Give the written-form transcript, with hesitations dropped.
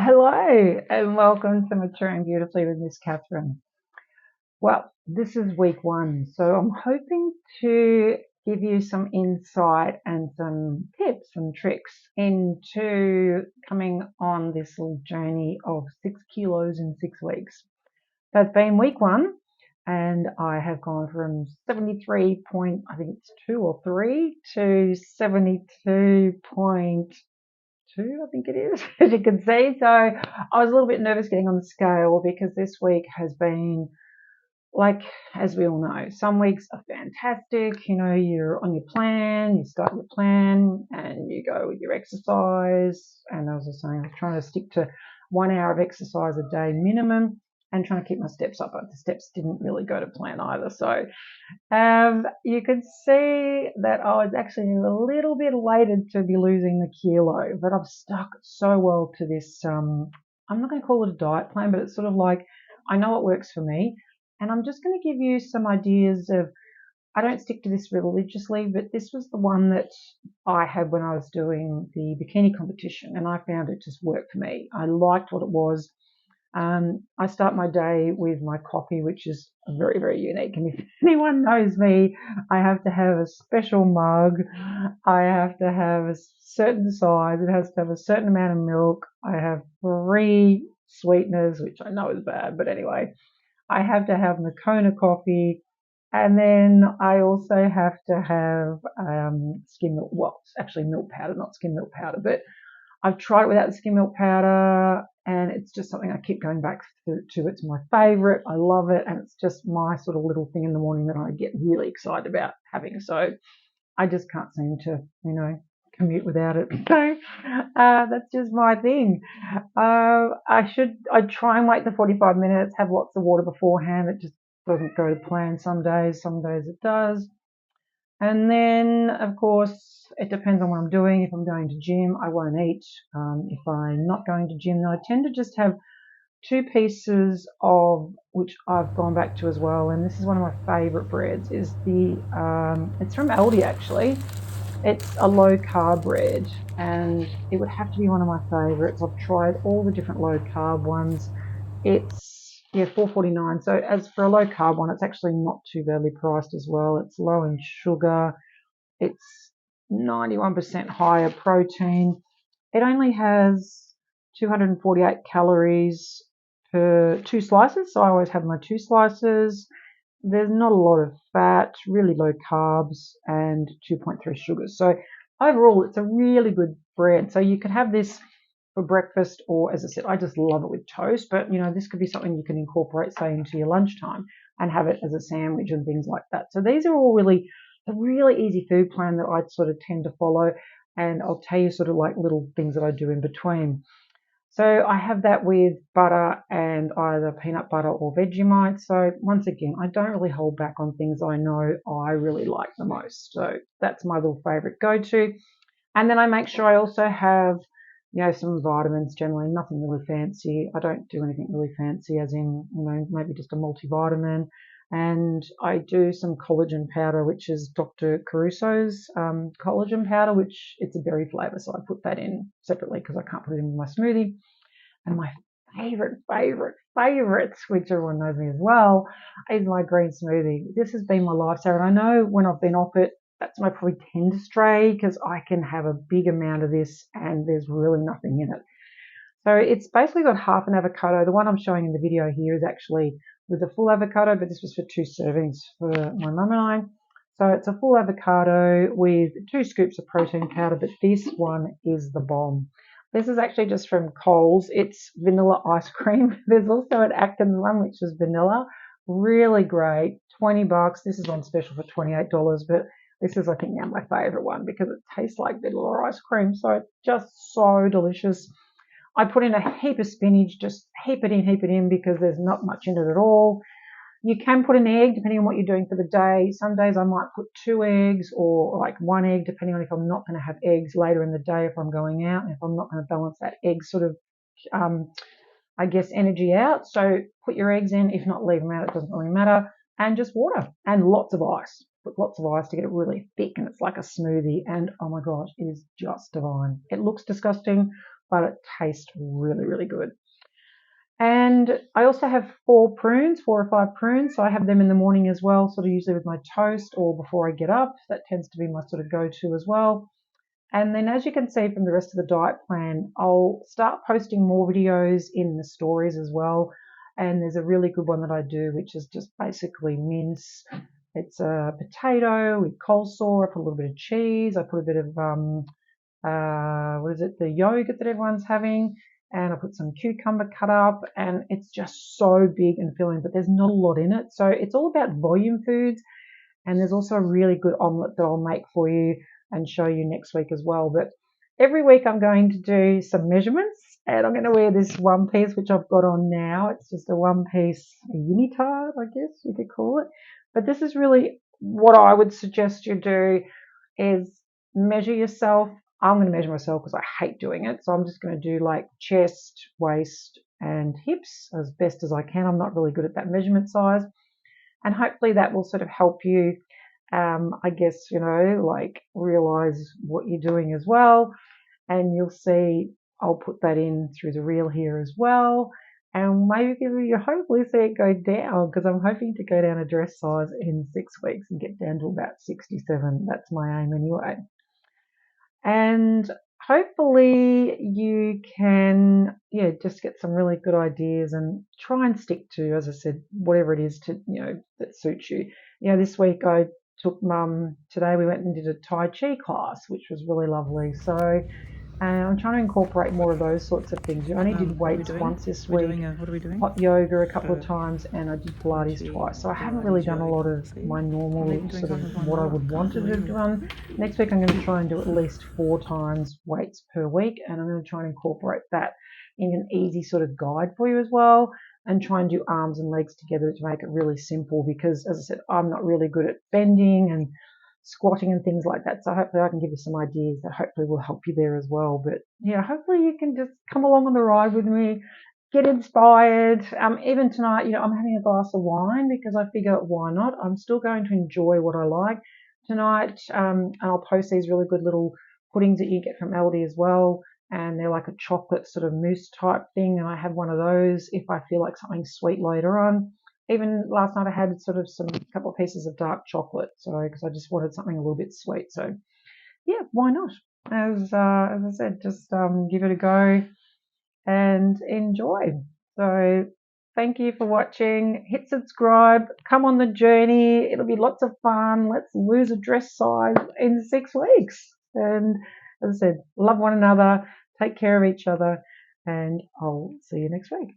Hello and welcome to Maturing Beautifully with Miss Catherine. Well, this is week one, so I'm hoping to give you some insight and some tips and tricks into coming on this little journey of 6 kilos in 6 weeks. So it's been week one, and I have gone from 73 point, I think it's 2 or 3 to 72.2, I think it is, as you can see. So I was a little bit nervous getting on the scale because this week has been like, as we all know, some weeks are fantastic. You're on your plan, you start your plan and you go with your exercise. And as I was saying, I'm trying to stick to 1 hour of exercise a day minimum and trying to keep my steps up. But the steps didn't really go to plan either. So you could see that I was actually a little bit elated to be losing the kilo, but I've stuck so well to this. I'm not going to call it a diet plan, but it's sort of like I know it works for me. And I'm just going to give you some ideas of, I don't stick to this religiously, but this was the one that I had when I was doing the bikini competition, and I found it just worked for me. I liked what it was. I start my day with my coffee, which is very, very unique. And if anyone knows me, I have to have a special mug. I have to have a certain size. It has to have a certain amount of milk. I have 3 sweeteners, which I know is bad, but anyway, I have to have Moccona coffee. And then I also have to have skim milk. Well, it's actually milk powder, not skim milk powder, but I've tried it without the skim milk powder, and it's just something I keep going back to. It's my favorite. I love it, and it's just my sort of little thing in the morning that I get really excited about having. So I just can't seem to, commute without it. So that's just my thing. I try and wait the 45 minutes, have lots of water beforehand. It just doesn't go to plan some days it does. And then, of course, it depends on what I'm doing. If I'm going to gym, I won't eat. If I'm not going to gym, then I tend to just have 2 pieces of, which I've gone back to as well. And this is one of my favorite breads. It's from Aldi actually. It's a low carb bread, and it would have to be one of my favorites. I've tried all the different low carb ones. It's, yeah, $4.49. So as for a low carb one, it's actually not too badly priced as well. It's low in sugar. It's 91% higher protein. It only has 248 calories per 2 slices. So I always have my 2 slices. There's not a lot of fat, really low carbs, and 2.3 sugars. So overall, it's a really good bread. So you could have this for breakfast, or as I said, I just love it with toast. But this could be something you can incorporate, say, into your lunchtime and have it as a sandwich and things like that. So these are all really a really easy food plan that I sort of tend to follow. And I'll tell you sort of like little things that I do in between. So I have that with butter and either peanut butter or Vegemite. So once again, I don't really hold back on things I know I really like the most. So that's my little favorite go-to. And then I make sure I also have, some vitamins generally, nothing really fancy. I don't do anything really fancy, as in, maybe just a multivitamin. And I do some collagen powder, which is Dr. Caruso's collagen powder, which it's a berry flavor. So I put that in separately because I can't put it in my smoothie. And my favorites, which everyone knows me as well, is my green smoothie. This has been my lifesaver. And I know when I've been off it, that's my probably tend to stray because I can have a big amount of this and there's really nothing in it. So it's basically got half an avocado. The one I'm showing in the video here is actually with a full avocado, but this was for 2 servings for my mum and I. So it's a full avocado with 2 scoops of protein powder, but this one is the bomb. This is actually just from Coles. It's vanilla ice cream. There's also an Atkins one, which is vanilla. Really great. $20. This is on special for $28, but this is, I think, now my favorite one because it tastes like vanilla ice cream. So it's just so delicious. I put in a heap of spinach, just heap it in because there's not much in it at all. You can put an egg depending on what you're doing for the day. Some days I might put 2 eggs or like 1 egg, depending on if I'm not going to have eggs later in the day if I'm going out and if I'm not going to balance that egg sort of, energy out. So put your eggs in. If not, leave them out. It doesn't really matter. And just water and lots of ice. Put lots of ice to get it really thick and it's like a smoothie. And oh my gosh, it is just divine. It looks disgusting. but it tastes really, really good. And I also have 4 or 5 prunes, so I have them in the morning as well, sort of usually with my toast or before I get up. That tends to be my sort of go-to as well. And then as you can see from the rest of the diet plan, I'll start posting more videos in the stories as well. And there's a really good one that I do, which is just basically mince. It's a potato with coleslaw. I put a little bit of cheese. I put a bit of, the yogurt that everyone's having. And I put some cucumber cut up, and it's just so big and filling, but there's not a lot in it. So it's all about volume foods. And there's also a really good omelette that I'll make for you and show you next week as well. But every week I'm going to do some measurements, and I'm going to wear this one piece, which I've got on now. It's just a one piece unitard, I guess you could call it. But this is really what I would suggest you do is measure yourself. I'm going to measure myself because I hate doing it. So I'm just going to do like chest, waist, and hips as best as I can. I'm not really good at that measurement size. And hopefully that will sort of help you, I guess, like realize what you're doing as well. And you'll see, I'll put that in through the reel here as well. And maybe you hopefully see it go down, because I'm hoping to go down a dress size in 6 weeks and get down to about 67. That's my aim anyway. And hopefully you can, just get some really good ideas and try and stick to, as I said, whatever it is that suits you. This week I took Mum, today we went and did a Tai Chi class, which was really lovely. So I'm trying to incorporate more of those sorts of things. We only did weights once this week, what are we doing? hot yoga a couple of times, and I did Pilates twice. So I haven't really done a lot of my normal sort of what I would want to do run. Next week I'm going to try and do at least 4 times weights per week, and I'm going to try and incorporate that in an easy sort of guide for you as well, and try and do arms and legs together to make it really simple, because as I said, I'm not really good at bending and squatting and things like that. So hopefully I can give you some ideas that hopefully will help you there as well. But hopefully you can just come along on the ride with me, get inspired. Even tonight, I'm having a glass of wine because I figure why not? I'm still going to enjoy what I like tonight. And I'll post these really good little puddings that you get from Aldi as well. And they're like a chocolate sort of mousse type thing. And I have one of those if I feel like something sweet later on. Even last night I had sort of some couple of pieces of dark chocolate, so because I just wanted something a little bit sweet. So yeah, why not? As I said, just give it a go and enjoy. So thank you for watching. Hit subscribe. Come on the journey. It'll be lots of fun. Let's lose a dress size in 6 weeks. And as I said, love one another. Take care of each other. And I'll see you next week.